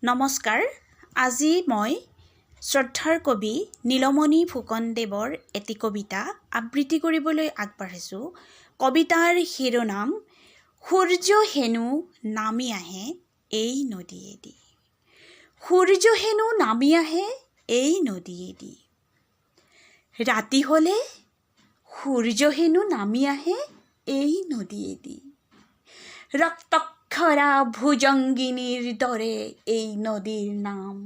নমস্কাৰ। আজি মই শ্ৰদ্ধাৰ কবি নীলমণি ফুকনদেৱৰ এটি কবিতা আবৃত্তি কৰিবলৈ আগবাঢ়িছোঁ। কবিতাৰ শিৰোনাম সূৰ্য হেনো নামি আহে এই নদীয়েদি। সূৰ্য হেনো নামি আহে এই নদীয়েদি। ৰাতি হ'লে সূৰ্য হেনো নামি আহে এই নদীয়েদি। ৰক্তক্ষৰা ভুজংগিনীৰ দৰে এই নদীৰ নাম।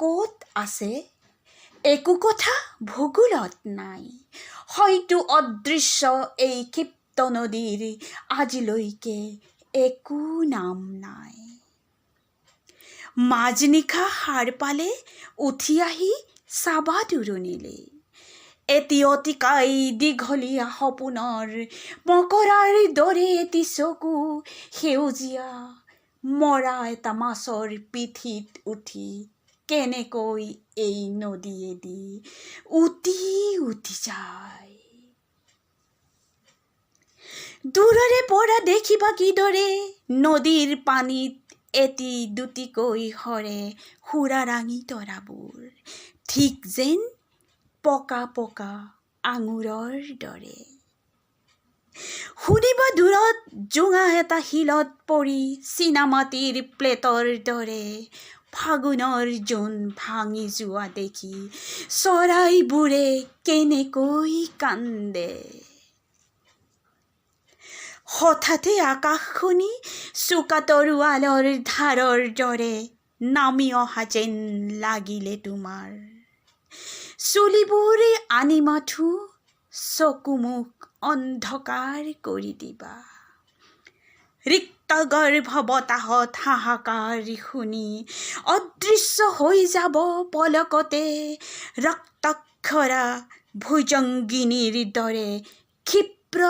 ক'ত আছে একো কথা ভূগোলত নাই। হয়তো অদৃশ্য এই ক্ষিপ্ত নদীৰ আজিলৈকে একো নাম নাই। মাজনিশা সাৰ পালে উঠি আহি চাবা দূৰণিলে। এটি অতিকাই দীঘলীয়া সপোনৰ মকৰাৰ দৰে এটি চকু সেউজীয়া মৰা এটা মাছৰ পিঠিত উঠি কেনেকৈ এই নদীয়েদি উটি উটি যায়। দূৰৰে পৰা দেখিবা কিদৰে নদীৰ পানীত এটি দুটিকৈ সৰে সুৰা ৰাঙি তৰাবোৰ, ঠিক যেন পকা পকা আঙুৰৰ দৰে। শুনিবা দূৰত জোঙা এটা শিলত পৰি চীনামাটিৰ প্লেটৰ দৰে ফাগুনৰ জোন ভাঙি যোৱা দেখি চৰাইবোৰে কেনেকৈ কান্দে। হঠাতে আকাশখনি চোকা তৰোৱালৰ ধাৰৰ দৰে নামি অহা যেন লাগিলে তোমাৰ। চুলিবোৰ আনি মাথো চকু মুখ অন্ধকাৰ কৰি দিবা। ৰিক্তগৰ্ভ বতাহত হাহাকাৰ শুনি অদৃশ্য হৈ যাব পলকতে ৰক্তক্ষৰা ভুজংগিনীৰ দৰে ক্ষিপ্ৰ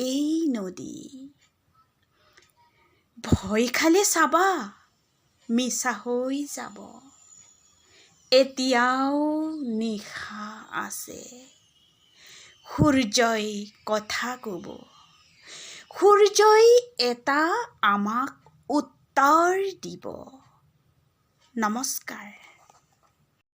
এই নদী। ভয় খালে চাবা মিছা হৈ যাব। এতিয়াও নিশা আছে। সূৰ্যই কথা ক'ব। সূৰ্যই এটা আমাক উত্তৰ দিব। নমস্কাৰ।